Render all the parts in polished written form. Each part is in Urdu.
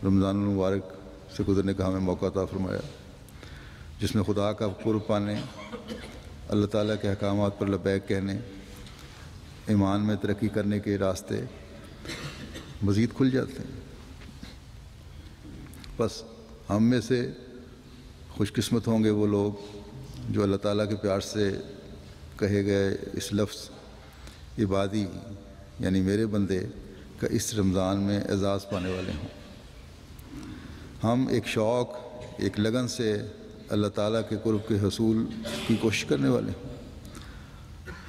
رمضان المبارک سے گزرنے کا ہمیں موقع عطا فرمایا، جس میں خدا کا قرب پانے، اللہ تعالیٰ کے احکامات پر لبیک کہنے، ایمان میں ترقی کرنے کے راستے مزید کھل جاتے ہیں۔ بس ہم میں سے خوش قسمت ہوں گے وہ لوگ جو اللہ تعالیٰ کے پیار سے کہے گئے اس لفظ عبادی یعنی میرے بندے کا اس رمضان میں اعزاز پانے والے ہوں۔ ہم ایک شوق، ایک لگن سے اللہ تعالیٰ کے قرب کے حصول کی کوشش کرنے والے ہیں۔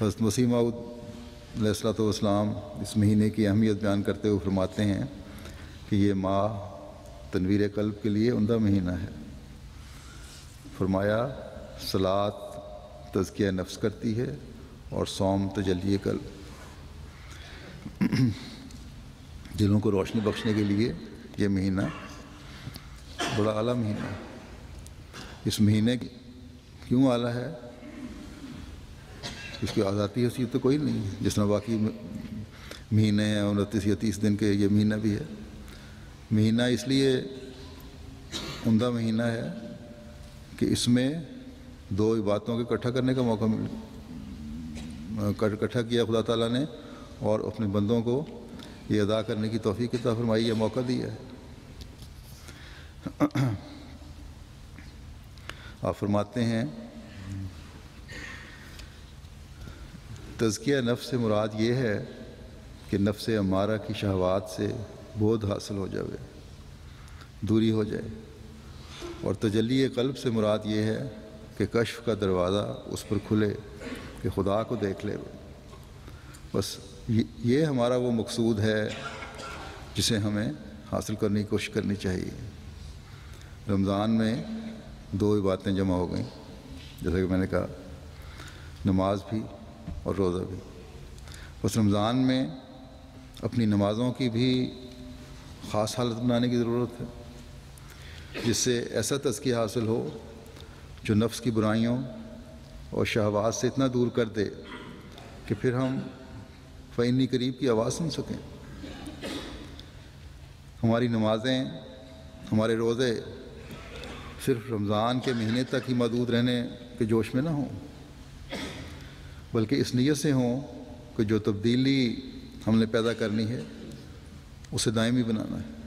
حضرت مسیح موعود علیہ الصلوۃ والسلام اس مہینے کی اہمیت بیان کرتے ہوئے فرماتے ہیں کہ یہ ماہ تنویر قلب کے لیے عمدہ مہینہ ہے۔ فرمایا صلاۃ تزکیہ نفس کرتی ہے اور صوم تجلی قلب، دلوں کو روشنی بخشنے کے لیے یہ مہینہ بڑا اعلیٰ مہینہ ہے۔ اس مہینے کیوں اعلیٰ ہے؟ اس کی ذاتی حیثیت تو کوئی نہیں ہے، جس طرح باقی مہینے ہیں 29 یا 30 دن کے، یہ مہینہ بھی ہے۔ مہینہ اس لیے عمدہ مہینہ ہے کہ اس میں دو عبادتوں کے اکٹھا کرنے کا موقع اکٹھا کیا خدا تعالیٰ نے، اور اپنے بندوں کو یہ ادا کرنے کی توفیق عطا فرمائی، یہ موقع دیا ہے۔ آپ فرماتے ہیں تزکیہ نفس سے مراد یہ ہے کہ نفس امارہ کی شہوات سے بودھ حاصل ہو جائے، دوری ہو جائے، اور تجلی قلب سے مراد یہ ہے کہ کشف کا دروازہ اس پر کھلے کہ خدا کو دیکھ لے۔ بس یہ ہمارا وہ مقصود ہے جسے ہمیں حاصل کرنے کی کوشش کرنی چاہیے۔ رمضان میں دو عبادتیں جمع ہو گئیں، جیسا کہ میں نے کہا، نماز بھی اور روزہ بھی۔ بس رمضان میں اپنی نمازوں کی بھی خاص حالت بنانے کی ضرورت ہے، جس سے ایسا تزکیہ حاصل ہو جو نفس کی برائیوں اور شہوات سے اتنا دور کر دے کہ پھر ہم فإنی قریب کی آواز سن سکیں۔ ہماری نمازیں، ہمارے روزے صرف رمضان کے مہینے تک ہی محدود رہنے کے جوش میں نہ ہوں، بلکہ اس نیت سے ہوں کہ جو تبدیلی ہم نے پیدا کرنی ہے اسے دائمی بنانا ہے،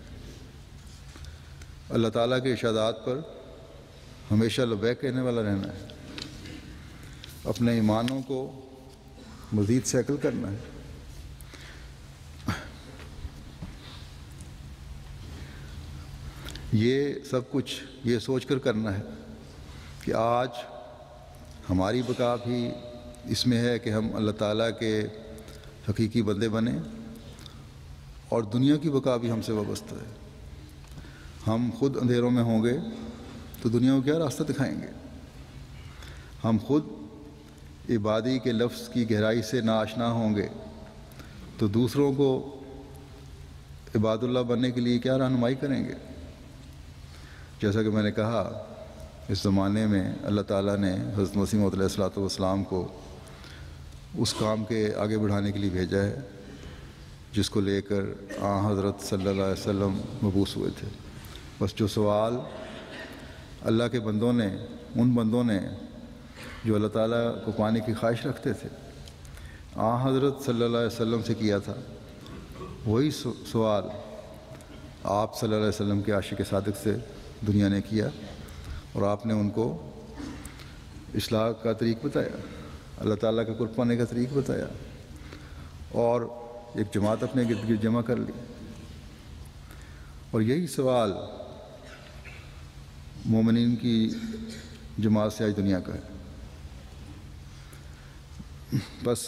اللہ تعالیٰ کے ارشادات پر ہمیشہ لبیک کہنے والا رہنا ہے، اپنے ایمانوں کو مزید سیکل کرنا ہے۔ یہ سب کچھ یہ سوچ کر کرنا ہے کہ آج ہماری بقا بھی اس میں ہے کہ ہم اللہ تعالیٰ کے حقیقی بندے بنیں، اور دنیا کی بقا بھی ہم سے وابستہ ہے۔ ہم خود اندھیروں میں ہوں گے تو دنیا کو کیا راستہ دکھائیں گے؟ ہم خود عبادی کے لفظ کی گہرائی سے ناآشنا ہوں گے تو دوسروں کو عباد اللہ بننے کے لیے کیا رہنمائی کریں گے؟ جیسا کہ میں نے کہا، اس زمانے میں اللہ تعالیٰ نے حضرت مسیح موعود علیہ الصلوۃ والسلام کو اس کام کے آگے بڑھانے کے لیے بھیجا ہے جس کو لے کر حضرت صلی اللہ علیہ وسلم مبعوث ہوئے تھے۔ بس جو سوال اللہ کے بندوں نے، ان بندوں نے جو اللہ تعالیٰ کو پانے کی خواہش رکھتے تھے، حضرت صلی اللہ علیہ وسلم سے کیا تھا، وہی سوال آپ صلی اللہ علیہ وسلم کے عاشق صادق سے دنیا نے کیا، اور آپ نے ان کو اصلاح کا طریق بتایا، اللہ تعالیٰ کا قرب پانے کا طریق بتایا، اور ایک جماعت اپنے گرد گرد جمع کر لی۔ اور یہی سوال مومنین کی جماعت سے آج دنیا کا ہے۔ بس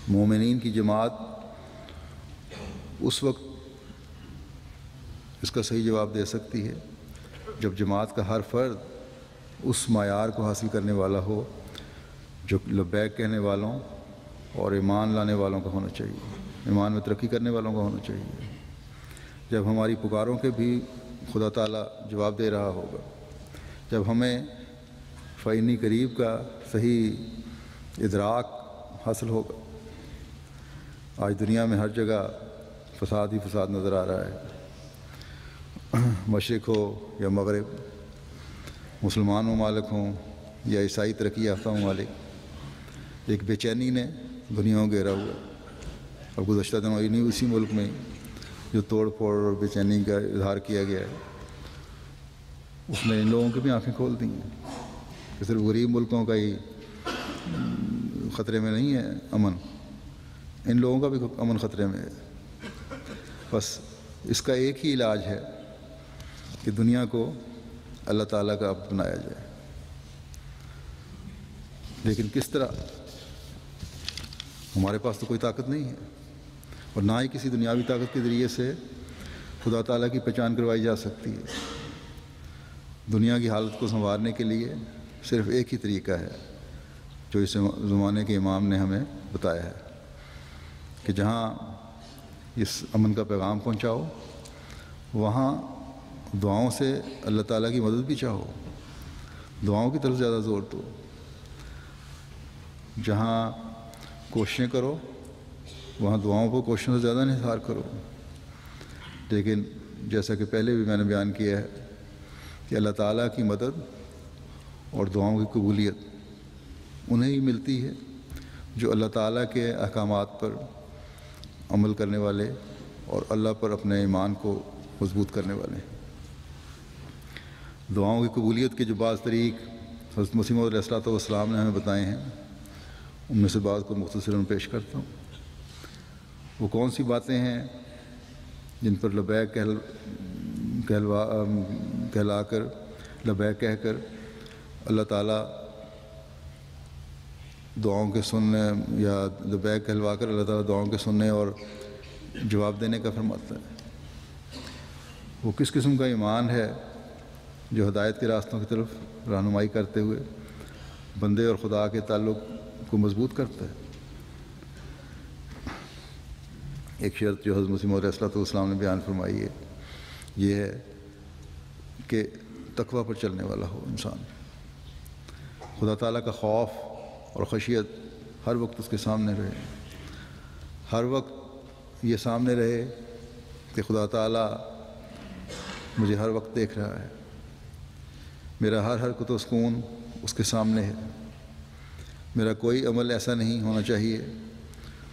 مومنین کی جماعت اس وقت اس کا صحیح جواب دے سکتی ہے جب جماعت کا ہر فرد اس معیار کو حاصل کرنے والا ہو جو لبیک کہنے والوں اور ایمان لانے والوں کا ہونا چاہیے، ایمان میں ترقی کرنے والوں کا ہونا چاہیے۔ جب ہماری پکاروں کے بھی خدا تعالیٰ جواب دے رہا ہوگا، جب ہمیں فإنی قریب کا صحیح ادراک حاصل ہوگا۔ آج دنیا میں ہر جگہ فساد ہی فساد نظر آ رہا ہے، مشرق ہو یا مغرب، مسلمان ممالک ہوں یا عیسائی ترقی یافتہ ممالک، ایک بے چینی نے دنیا کو گھیرا ہوا ہے۔ اب گزشتہ دنوں انہیں اسی ملک میں جو توڑ پھوڑ اور بے چینی کا اظہار کیا گیا ہے، اس نے ان لوگوں کی بھی آنکھیں کھول دی ہیں کہ صرف غریب ملکوں کا ہی خطرے میں نہیں ہے امن، ان لوگوں کا بھی امن خطرے میں ہے۔ بس اس کا ایک ہی علاج ہے کہ دنیا کو اللہ تعالیٰ کا عبد بنایا جائے، لیکن کس طرح؟ ہمارے پاس تو کوئی طاقت نہیں ہے، اور نہ ہی کسی دنیاوی طاقت کے ذریعے سے خدا تعالیٰ کی پہچان کروائی جا سکتی ہے۔ دنیا کی حالت کو سنوارنے کے لیے صرف ایک ہی طریقہ ہے جو اس زمانے کے امام نے ہمیں بتایا ہے کہ جہاں اس امن کا پیغام پہنچاؤ، وہاں دعاؤں سے اللہ تعالیٰ کی مدد بھی چاہو، دعاؤں کی طرف زیادہ زور دو۔ جہاں کوششیں کرو، وہاں دعاؤں کو کوششوں سے زیادہ انحصار کرو۔ لیکن جیسا کہ پہلے بھی میں نے بیان کیا ہے کہ اللہ تعالیٰ کی مدد اور دعاؤں کی قبولیت انہیں ہی ملتی ہے جو اللہ تعالیٰ کے احکامات پر عمل کرنے والے اور اللہ پر اپنے ایمان کو مضبوط کرنے والے ہیں۔ دعاؤں کی قبولیت کے جو بعض طریق حضرت مسیح موعود علیہ السلام نے ہمیں بتائے ہیں، ان میں سے بعض کو مختصراً پیش کرتا ہوں۔ وہ کون سی باتیں ہیں جن پر لبیک کہلا کر لبیک کہہ کر اللہ تعالیٰ دعاؤں کے سننے، یا لبیک کہلوا کر اللہ تعالیٰ دعاؤں کے سننے اور جواب دینے کا فرماتا ہے؟ وہ کس قسم کا ایمان ہے جو ہدایت کے راستوں کی طرف رہنمائی کرتے ہوئے بندے اور خدا کے تعلق کو مضبوط کرتا ہے؟ ایک شرط جو حضرت مسیح موعود علیہ السلام نے بیان فرمائی ہے، یہ ہے کہ تقویٰ پر چلنے والا ہو انسان، خدا تعالیٰ کا خوف اور خشیت ہر وقت اس کے سامنے رہے، ہر وقت یہ سامنے رہے کہ خدا تعالیٰ مجھے ہر وقت دیکھ رہا ہے، میرا ہر حرکت و سکون اس کے سامنے ہے، میرا کوئی عمل ایسا نہیں ہونا چاہیے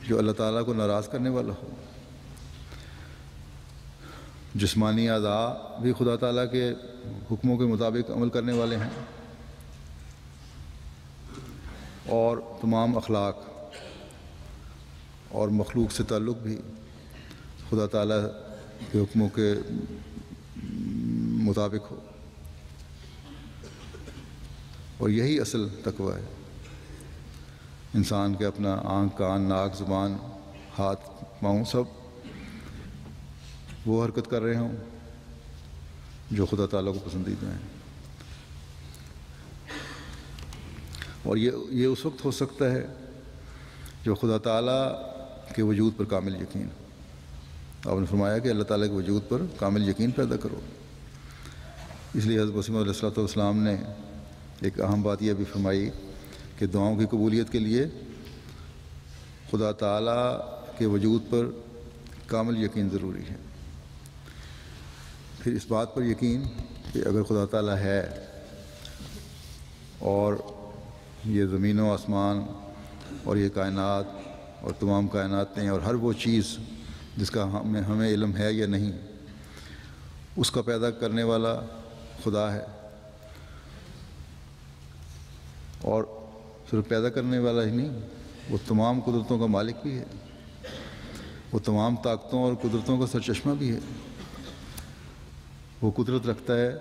جو اللہ تعالیٰ کو ناراض کرنے والا ہو۔ جسمانی اعضاء بھی خدا تعالیٰ کے حکموں کے مطابق عمل کرنے والے ہیں، اور تمام اخلاق اور مخلوق سے تعلق بھی خدا تعالیٰ کے حکموں کے مطابق ہو، اور یہی اصل تقویٰ ہے۔ انسان کے اپنا آنکھ، کان، ناک، زبان، ہاتھ، پاؤں سب وہ حرکت کر رہے ہوں جو خدا تعالیٰ کو پسندیدہ ہیں، اور یہ اس وقت ہو سکتا ہے جو خدا تعالیٰ کے وجود پر کامل یقین۔ آپ نے فرمایا کہ اللہ تعالیٰ کے وجود پر کامل یقین پیدا کرو۔ اس لیے حضرت مسیح موعود علیہ السلام نے ایک اہم بات یہ بھی فرمائی کہ دعاؤں کی قبولیت کے لیے خدا تعالیٰ کے وجود پر کامل یقین ضروری ہے۔ پھر اس بات پر یقین کہ اگر خدا تعالیٰ ہے اور یہ زمین و آسمان اور یہ کائنات اور تمام کائناتیں اور ہر وہ چیز جس کا ہمیں علم ہے یا نہیں، اس کا پیدا کرنے والا خدا ہے، اور صرف پیدا کرنے والا ہی نہیں، وہ تمام قدرتوں کا مالک بھی ہے، وہ تمام طاقتوں اور قدرتوں کا سرچشمہ بھی ہے۔ وہ قدرت رکھتا ہے